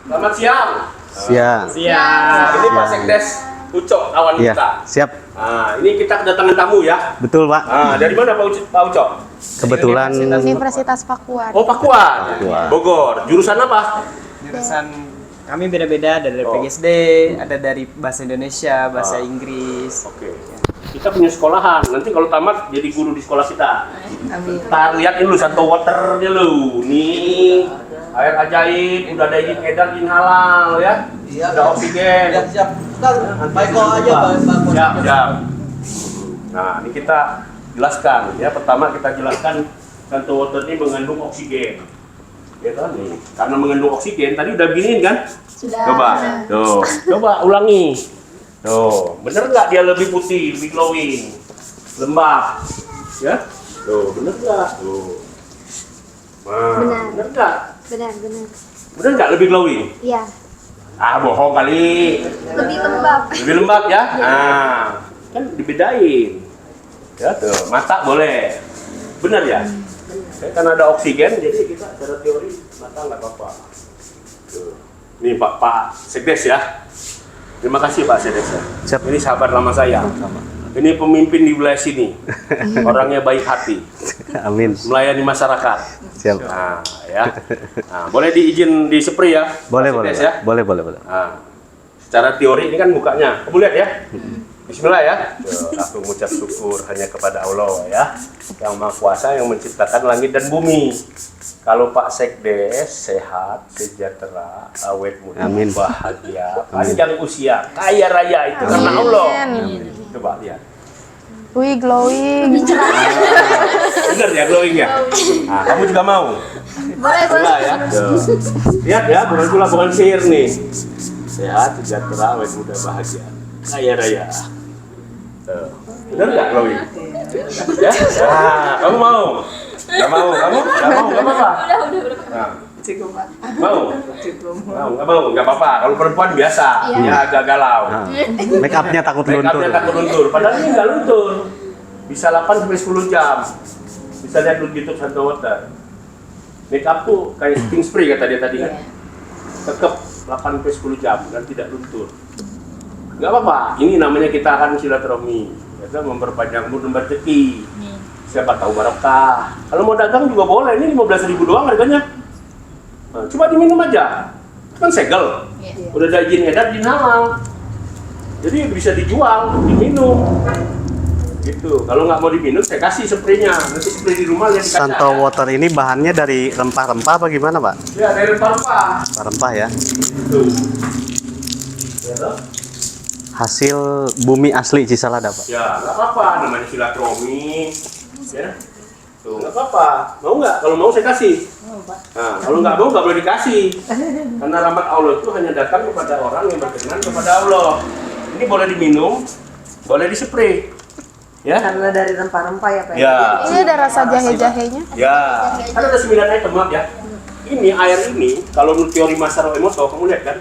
Selamat siang. Siang. Siang. Ini Pak Sekdes Ucok, kawan Iya, kita. siap. Nah, ini kita kedatangan tamu ya. Betul, Pak. Nah, dari mana Pak Ucok? Kebetulan Universitas Pakuan. Oh, Pakuan. Pakuan. Bogor. Jurusan apa? Jurusan kami beda-beda, ada dari Oh. PGSD, ada dari bahasa Indonesia, bahasa Inggris. Oke. Kita punya sekolahan. Nanti kalau tamat jadi guru di sekolah kita. Amin. Ntar lihat ini lu Santo Waternya lu. Nih, air ajaib, udah ada izin edar, izin halal ya. Iya, Udah oksigen. siap, siap. Ntar baik kok aja, Pak. Siap, siap. Nah, ini kita jelaskan ya. Pertama kita jelaskan Santo Water ini mengandung oksigen. Ya kan nih. Karena mengandung oksigen, tadi udah beginiin kan? Sudah. Coba. Tuh, coba ulangi. Tuh, bener nggak dia lebih putih, lebih glowing, lembab, ya? Tuh, bener nggak? Tuh, nah, Benar. bener nggak? Benar. Bener nggak lebih glowing? Iya. Ah, bohong kali. Lebih lembab. Lebih lembab ya? Nah, kan dibedain. Ya tuh, mata boleh. Bener ya? Karena ada oksigen, jadi kita secara teori mata nggak apa-apa. Tuh. Ini Pak Sekdes ya. Terima kasih Pak Sekdes. Siap. Ini sahabat lama saya. Ini pemimpin di wilayah sini. Orangnya baik hati, Amin. melayani masyarakat. Siap. Nah, ya. Nah, boleh diizin di spray ya? Boleh, Pak boleh. Sekdes, ya. Boleh. Nah, secara teori ini kan mukanya. Kamu lihat ya. Bismillah ya. Tuh, aku mengucap syukur hanya kepada Allah ya, yang Maha Kuasa yang menciptakan langit dan bumi. Kalau Pak Sekdes sehat, sejahtera, awet muda, Amin. bahagia, panjang usia, kaya raya itu karena Allah. Amin. Coba lihat. Wih, glowing. Bener ya glowing ya? Nah, kamu juga mau? Boleh. Boleh ya. Tuh. Lihat ya, bukan sihir nih. Sehat, sejahtera, awet muda, bahagia, kaya raya. Tuh. Bener nggak glowing? Ya? Nah, kamu mau? Nggak mau? Kamu? Nggak mau? Nggak apa-apa? Udah. Nah. Cukup, Pak. Mau? Mau? Nggak mau? Nggak apa-apa. Kalau perempuan biasa, Iya. ya agak galau. Nah, make up-nya takut Make luntur. up-nya takut luntur. Padahal ini nggak luntur. Bisa 8-10 jam. Bisa lihat di YouTube Santo Water. Make up tuh kayak setting spray kata dia tadi kan. Tetap 8-10 jam dan tidak luntur. Nggak apa-apa. Ini namanya kita akan silaturahmi. Kita memperpanjang umur dan rezeki. Siapa tahu barokah. Kalau mau dagang juga boleh. Ini 15.000 doang harganya. Nah, coba diminum aja. Kan segel. Udah ada izin edar, izin halal. Jadi bisa dijual, diminum. Gitu. Kalau nggak mau diminum, saya kasih spraynya. Nanti spray di rumah lihat di kaca. Santo Water ini bahannya dari rempah-rempah apa gimana, Pak? Ya, dari rempah-rempah. Rempah ya. Tuh. Ya, toh? Hasil bumi asli Cisalada, Pak. Ya, nggak apa-apa. Namanya silaturahmi. Ya. Tuh, nggak apa-apa. Mau nggak? Kalau mau saya kasih. Nah, kalau nggak mau nggak boleh dikasih. Karena rahmat Allah itu hanya datang kepada orang yang berkenan kepada Allah. Ini boleh diminum, boleh dispray. Ya. Karena dari rempah-rempah ya Pak. Ya. Ini ada rasa jahe-jahenya. Ya. Kan ada 9 item maaf ya. Ini air ini kalau menurut teori Masaru Emoto, kamu lihat kan?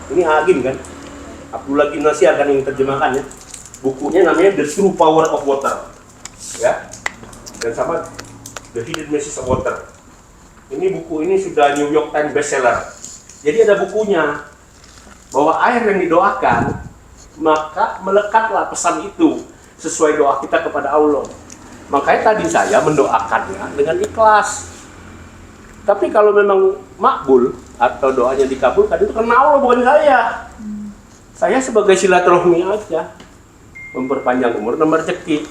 Ini Agim kan? Abdullah Gimnasiar kan yang terjemahkan ya. Bukunya namanya The True Power of Water. Ya. Dan sama The Hidden Message of Water. Ini buku ini sudah New York Times bestseller. Jadi ada bukunya bahwa air yang didoakan maka melekatlah pesan itu sesuai doa kita kepada Allah. Makanya tadi saya mendoakannya dengan ikhlas. Tapi kalau memang makbul atau doanya dikabulkan itu karena Allah bukan saya. Saya sebagai silaturahmi aja, memperpanjang umur dan rezeki.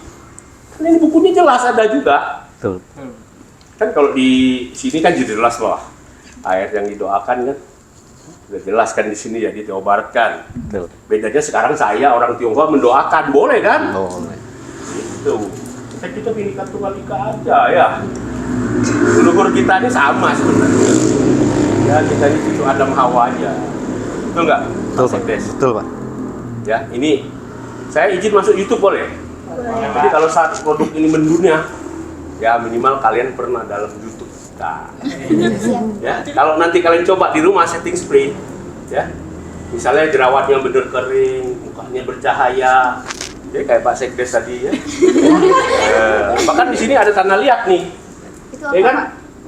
Kan ini bukunya jelas ada juga. Betul. Kan kalau di sini kan jelas loh. Air yang didoakan kan sudah jelas kan di sini ya diobarkan. Betul. Bedanya sekarang saya orang Tionghoa mendoakan, boleh kan? Boleh. Itu. Kita Bhinneka Tunggal Ika aja ya. Leluhur kita ini sama sebenarnya. Ya kita ini cucu Adam Hawa aja. Betul nggak? Betul, Pak. Sekdes? Betul, Pak. Ya ini saya izin masuk YouTube boleh? Jadi kalau saat produk ini mendunia, ya minimal kalian pernah dalam YouTube. Nah, ya kalau nanti kalian coba di rumah setting spray, ya misalnya jerawatnya bener kering, mukanya bercahaya, ya kayak Pak Sekdes tadi ya. Bahkan di sini ada tanah liat nih, Itu ya kan?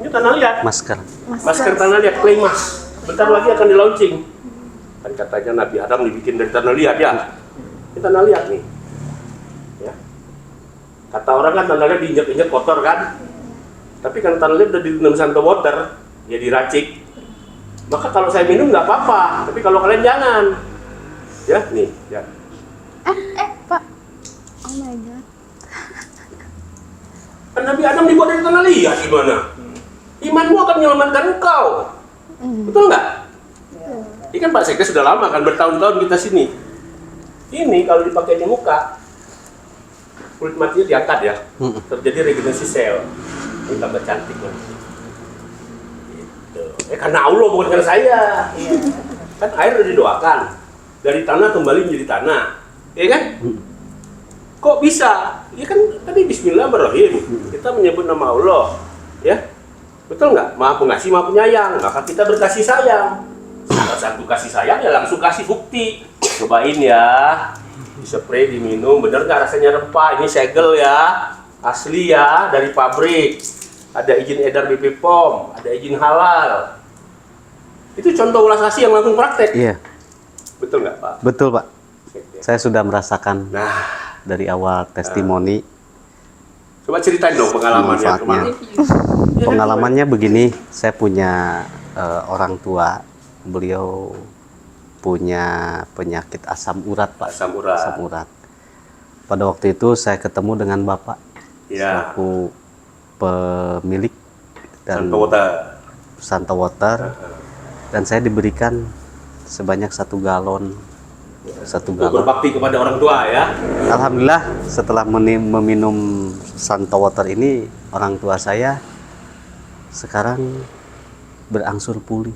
Ini tanah liat, Masker. masker tanah liat, clay mask. bentar lagi akan di launching. Kan katanya Nabi Adam dibikin dari tanah liat ya. Ini tanah liat nih. Ya. Kata orang kan tanah liat diinjak-injak kotor kan. Tapi kan tanah liat udah direndam santo water, ya diracik. Maka kalau saya minum nggak apa-apa, tapi kalau kalian jangan. Ya, nih, ya. Pak. Oh my god. Kan Nabi Adam dibuat dari tanah liat gimana? Imanmu akan menyelamatkan engkau. Betul nggak? Ini kan Pak Sekdes sudah lama kan, bertahun-tahun kita sini. Ini kalau dipakai di muka, kulit matinya diangkat ya, terjadi regenerasi sel. Ini tambah cantik kan. Gitu. Karena Allah bukan karena saya. Kan air udah didoakan, dari tanah kembali menjadi tanah, ya kan? Kok bisa? Ya kan tadi Bismillahirrahmanirrahim. Kita menyebut nama Allah, ya. Betul nggak? Maha pengasih, maha penyayang. Maka kita berkasih sayang. Salah satu kasih sayang ya langsung kasih bukti. Cobain ya. Di-spray, diminum. Bener nggak rasanya rempah? Ini segel ya. Asli ya, dari pabrik. Ada izin edar BP POM. Ada izin halal. Itu contoh ulas kasih yang langsung praktek. Iya, Betul nggak Pak? betul Pak. Saya sudah merasakan Nah, dari awal testimoni. coba ceritain dong pengalamannya Manfaatnya. kemarin. Pengalamannya begini, saya punya orang tua, beliau punya penyakit asam urat Pak. Asam urat. Asam urat. Pada waktu itu saya ketemu dengan Bapak Ya. selaku pemilik dan Santo Water. Santo Water, dan saya diberikan sebanyak 1 galon. 1 Untuk galon. berbakti kepada orang tua ya. Alhamdulillah setelah meminum Santo Water ini, orang tua saya sekarang berangsur pulih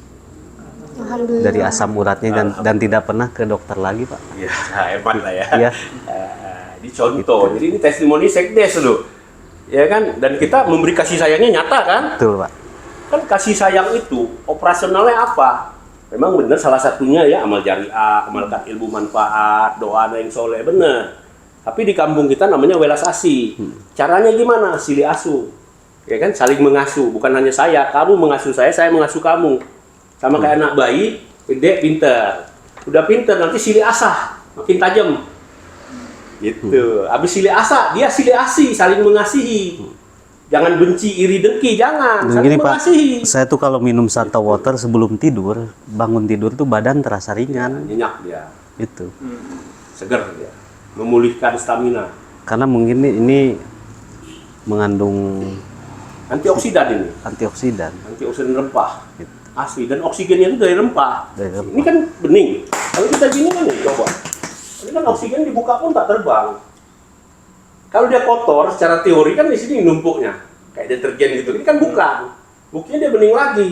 Alhamdulillah. dari asam uratnya dan tidak pernah ke dokter lagi Pak. Ya, hebat lah ya. Iya. Ini contoh. Jadi ini testimoni sekdes loh. Ya kan? Dan kita memberi kasih sayangnya nyata kan? Betul Pak. Kan kasih sayang itu operasionalnya apa? Memang benar salah satunya ya amal jariah, amalkan ilmu manfaat, doa yang soleh, benar. Tapi di kampung kita namanya welas asih. Caranya gimana? Silih asuh. Ya kan, saling mengasuh. Bukan hanya saya, kamu mengasuh saya mengasuh kamu. Sama kayak anak bayi, gede pinter. Udah pinter, nanti silih asah, makin tajam. Gitu. Habis silih asah, dia silih asih, saling mengasihi. Jangan benci, iri, dengki, jangan. Dan Saling gini Pak, mengasihi. saya tuh kalau minum Santo Water sebelum tidur, bangun tidur tuh badan terasa ringan. Nyenyak dia, Itu. seger dia, memulihkan stamina. Karena mungkin ini mengandung Antioksidan ini, antioksidan. antioksidan rempah. Gitu. Asli, dan oksigennya itu dari rempah. Dari rempah. Ini kan bening. Kalau kita gini kan nih, coba. Ini kan oksigen dibuka pun tak terbang. Kalau dia kotor, secara teori kan di sini numpuknya. Kayak deterjen gitu. Ini kan bukan. Buktinya dia bening lagi.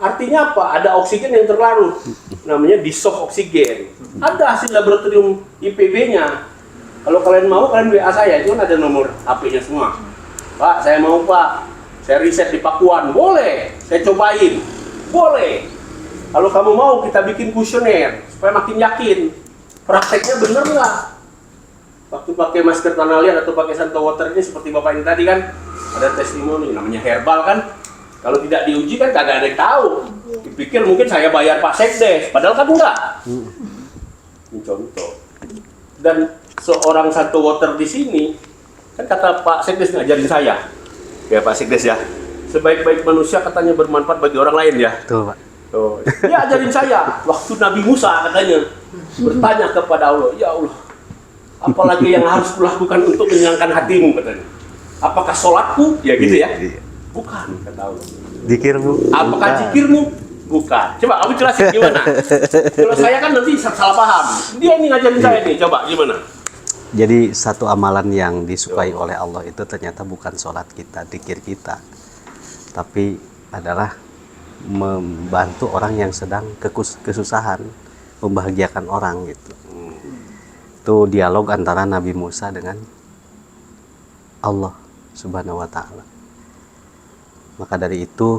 Artinya apa? Ada oksigen yang terlarut. Namanya dissolved oksigen. Ada hasil laboratorium IPB-nya. Kalau kalian mau, kalian WA saya. Itu kan ada nomor HP-nya semua. Pak, saya mau Pak. Saya riset di Pakuan. Boleh. Saya cobain. Boleh. Kalau kamu mau, kita bikin kuesioner. Supaya makin yakin. Prakteknya bener nggak? Waktu pakai masker tanah liat atau pakai Santo Water ini seperti Bapak ini tadi kan ada testimoni, namanya herbal kan. Kalau tidak diuji kan kagak ada yang tahu. Dipikir mungkin saya bayar Pak Sekdes, padahal kan enggak. Ini contoh. Dan seorang Santo Water di sini kan kata Pak Sekdes ngajarin saya. Ya Pak Sekdes ya. Sebaik-baik manusia katanya bermanfaat bagi orang lain ya. Tuh Pak. Oh, dia ajarin saya waktu Nabi Musa katanya bertanya kepada Allah, ya Allah, apalagi yang harus kulakukan untuk menyenangkan hatimu katanya. Apakah sholatku? Ya gitu ya. Iya. Bukan kata Allah. Zikir Bu. Apakah Bukan. zikirmu? Bukan. Coba kamu jelasin gimana? Kalau saya kan nanti salah paham. Dia ini ngajarin saya nih. Coba gimana? Jadi satu amalan yang disukai oleh Allah itu ternyata bukan sholat kita, zikir kita, tapi adalah membantu orang yang sedang kesusahan, membahagiakan orang gitu. Itu dialog antara Nabi Musa dengan Allah Subhanahu wa Ta'ala. Maka dari itu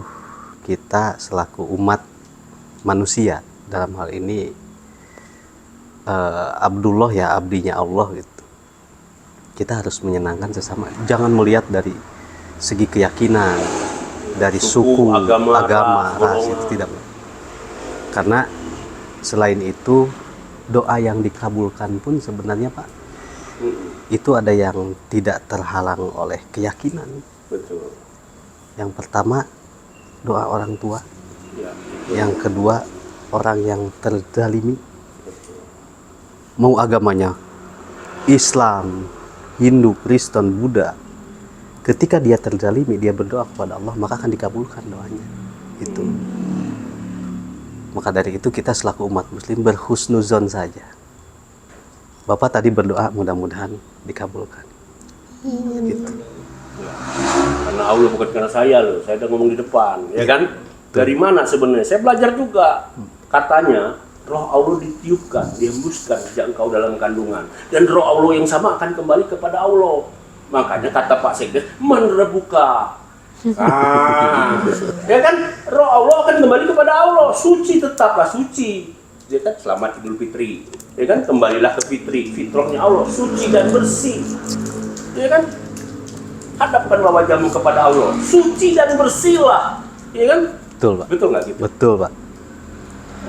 kita selaku umat manusia, dalam hal ini Abdullah ya, abdinya Allah gitu, kita harus menyenangkan sesama. Jangan melihat dari segi keyakinan, dari suku, agama, ras, itu tidak. Karena selain itu doa yang dikabulkan pun sebenarnya Pak, itu ada yang tidak terhalang oleh keyakinan. Betul. Yang pertama doa orang tua, Ya, yang kedua orang yang terzalimi, mau agamanya Islam, Hindu, Kristen, Buddha, ketika dia terzalimi, dia berdoa kepada Allah, maka akan dikabulkan doanya. Itu. Maka dari itu kita selaku umat muslim berhusnuzon saja. Bapak tadi berdoa mudah-mudahan dikabulkan. Gitu. Karena Allah bukan karena saya loh, saya udah ngomong di depan, ya kan? Dari mana sebenarnya? Saya belajar juga. Katanya roh Allah ditiupkan, dihembuskan sejak engkau dalam kandungan, dan roh Allah yang sama akan kembali kepada Allah. Makanya kata Pak Sekdes, menerebuka. Ya kan? Roh Allah akan kembali kepada Allah. Suci tetaplah suci. Ya kan? Selamat Idul Fitri. Ya kan? Kembalilah ke fitri, fitrahnya Allah, suci dan bersih. Ya kan? Hadapkanlah wajahmu kepada Allah, suci dan bersihlah. Ya kan? Betul Pak. Betul nggak gitu? Betul Pak.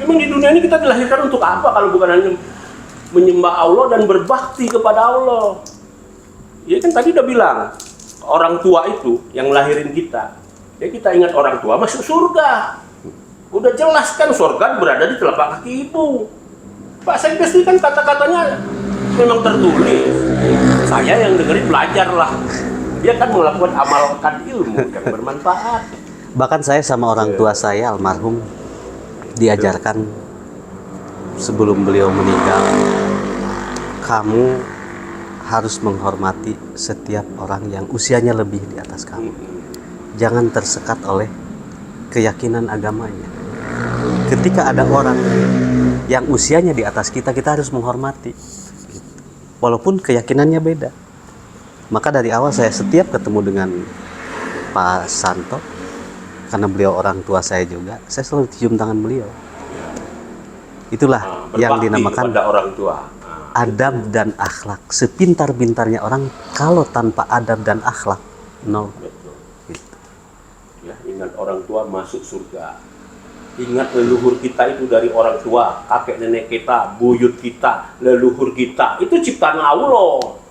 Memang di dunia ini kita dilahirkan untuk apa kalau bukan hanya menyembah Allah dan berbakti kepada Allah. Ya kan tadi udah bilang, orang tua itu yang lahirin kita. Ya kita ingat orang tua masuk surga. Udah jelas kan surga berada di telapak kaki ibu. Pak Sekdes ini kan kata-katanya memang tertulis. Saya yang dengerin belajarlah. Dia kan melakukan amalkan ilmu yang bermanfaat. Bahkan saya sama orang tua saya almarhum diajarkan sebelum beliau meninggal, kamu harus menghormati setiap orang yang usianya lebih di atas kamu. Jangan tersekat oleh keyakinan agamanya. Ketika ada orang yang usianya di atas kita, kita harus menghormati. Walaupun keyakinannya beda. Maka dari awal saya setiap ketemu dengan Pak Santo, karena beliau orang tua saya juga, saya selalu cium tangan beliau. Itulah yang dinamakan kepada orang tua. adab dan akhlak. Sepintar-pintarnya orang, kalau tanpa adab dan akhlak, no. Betul. Ya, ingat orang tua masuk surga. Ingat leluhur kita itu dari orang tua, kakek nenek kita, buyut kita, leluhur kita. Itu ciptaan Allah.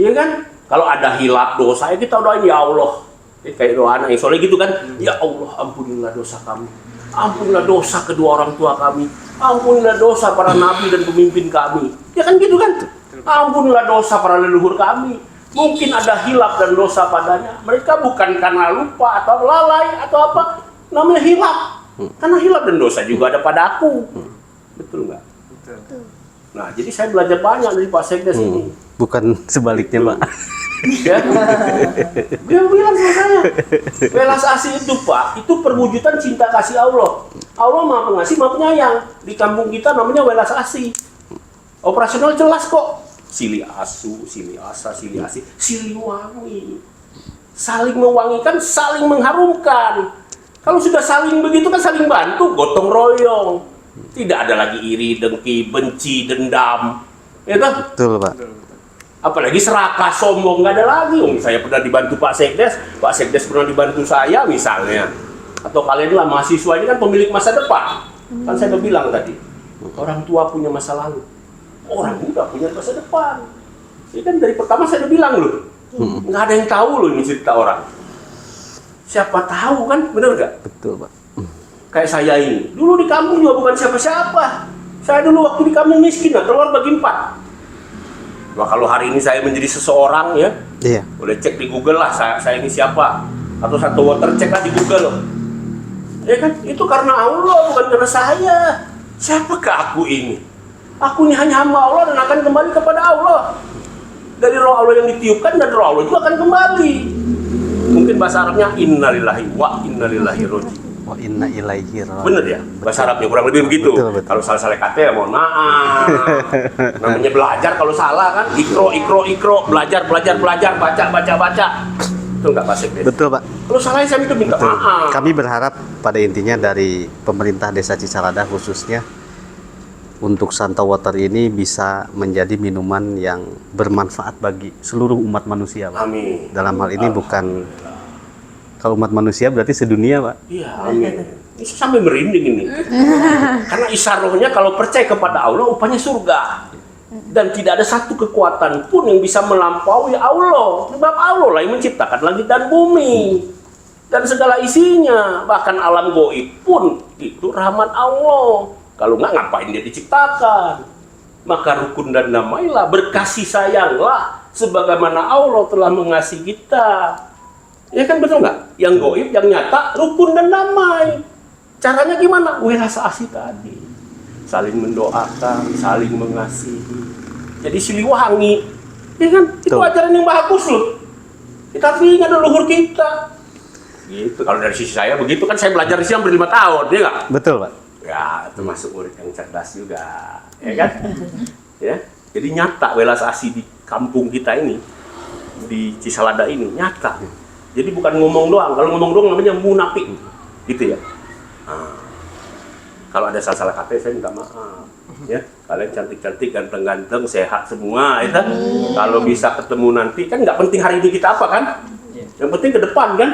Iya kan? Kalau ada hilap dosa, ya kita doain ya Allah. Kayak doa anak yang soleh gitu kan. Ya Allah, ampunilah dosa kami. Ampunilah dosa kedua orang tua kami. Ampunilah dosa para nabi dan pemimpin kami. Ya kan gitu kan? Ampunilah dosa para leluhur kami. Mungkin ada hilap dan dosa padanya. Mereka bukan karena lupa atau lalai atau apa. Namanya hilap. Karena hilap dan dosa juga ada pada aku. Betul nggak? Betul. Nah, jadi saya belajar banyak dari Pak Sekdes ini. Bukan sebaliknya Pak. Ya. Dia bilang sama saya, welas asih itu Pak, itu perwujudan cinta kasih Allah. Allah maha pengasih, maha penyayang. Di kampung kita namanya welas asih. Operasional jelas kok. Sili asu, sili asa, sili asih, sili wangi. Saling mewangikan, saling mengharumkan. Kalau sudah saling begitu kan saling bantu, gotong royong. Tidak ada lagi iri, dengki, benci, dendam. Ya kan? Betul Pak. Apalagi serakah, sombong, nggak ada lagi. Saya pernah dibantu Pak Sekdes pernah dibantu saya misalnya. Atau kalian lah mahasiswa ini kan pemilik masa depan. Kan saya udah bilang tadi, orang tua punya masa lalu, orang muda punya masa depan. Ini kan dari pertama saya udah bilang loh, nggak ada yang tahu loh ini cerita orang. Siapa tahu kan, bener nggak? Betul Pak. Kayak saya ini, dulu di kampung juga bukan siapa-siapa. Saya dulu waktu di kampung miskin, telur bagi 4. Wah, kalau hari ini saya menjadi seseorang ya, Iya. boleh cek di Google lah, saya ini siapa. Atau satu water cek lah di Google loh. Ya kan, itu karena Allah, bukan karena saya. Siapakah aku ini? Aku ini hanya hamba Allah dan akan kembali kepada Allah. Dari roh Allah yang ditiupkan dan roh Allah juga akan kembali. Mungkin bahasa Arabnya innalillahi wa innalillahi roji'un. Wa inna ilaihi raji'un. Bener ya? Bahasa Arabnya kurang lebih begitu. Betul. Kalau salah kata ya mohon maaf. Namanya belajar kalau salah kan ikro, belajar, baca. Betul nggak Pak Sekdes? Betul Pak. Kalau salah saya itu minta Betul. maaf. Kami berharap pada intinya dari pemerintah Desa Cisalada khususnya untuk Santa Water ini bisa menjadi minuman yang bermanfaat bagi seluruh umat manusia Pak. Amin. Dalam hal ini bukan, kalau umat manusia berarti sedunia Pak. Iya, amin. Ini sampai merinding ini. Karena isarohnya kalau percaya kepada Allah, upahnya surga. Dan tidak ada satu kekuatan pun yang bisa melampaui Allah. Sebab Allah lah yang menciptakan langit dan bumi. Dan segala isinya. Bahkan alam gaib pun itu rahmat Allah. Kalau nggak, ngapain dia diciptakan? Maka rukun dan damailah, berkasih sayanglah. Sebagaimana Allah telah mengasihi kita. Ya kan, betul nggak? Yang gaib, yang nyata, rukun dan damai. Caranya gimana? Welas asih tadi. Saling mendoakan, saling mengasihi. Jadi siliwangi. Ya kan? Itu Tuh. ajaran yang bagus loh. Kita ingat leluhur kita. Gitu. Kalau dari sisi saya begitu kan, saya belajar di sini hampir 5 tahun, ya nggak? Betul, Pak. Ya, termasuk murid yang cerdas juga. Ya kan? Ya. Jadi nyata welas asih di kampung kita ini, di Cisalada ini, nyata. Jadi bukan ngomong doang. Kalau ngomong doang namanya munafik. Gitu ya. Nah, kalau ada salah-salah kata saya minta maaf. Ya, kalian cantik-cantik, ganteng-ganteng, sehat semua, ya kan? Kalau bisa ketemu nanti, kan nggak penting hari ini kita apa kan? Yang penting ke depan kan?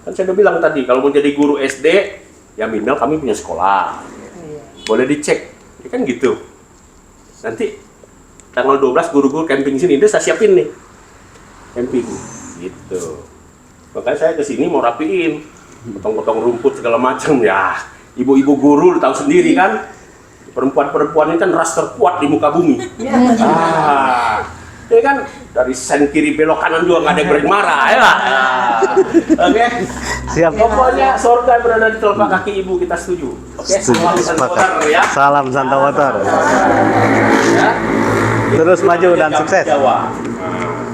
Kan saya udah bilang tadi, kalau mau jadi guru SD, ya minimal kami punya sekolah. Boleh dicek, ya kan gitu. Nanti tanggal 12 guru-guru camping sini, dia saya siapin nih. Camping, gitu. Makanya saya kesini mau rapiin. Potong-potong rumput segala macam ya. Ibu-ibu guru tahu sendiri kan, perempuan-perempuan ini kan ras terkuat di muka bumi. Ya kan, dari sen kiri belok kanan juga nggak ada yang berani marah ya. Oke. Siap. Pokoknya surga berada di telapak kaki ibu, kita setuju. Oke. Salam Sepakat. Santotar ya. Salam Santa Motor. Ya. Terus maju dan sukses. Jawa.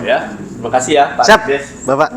Ya. Terima kasih ya Pak Siap, Des. Bapak.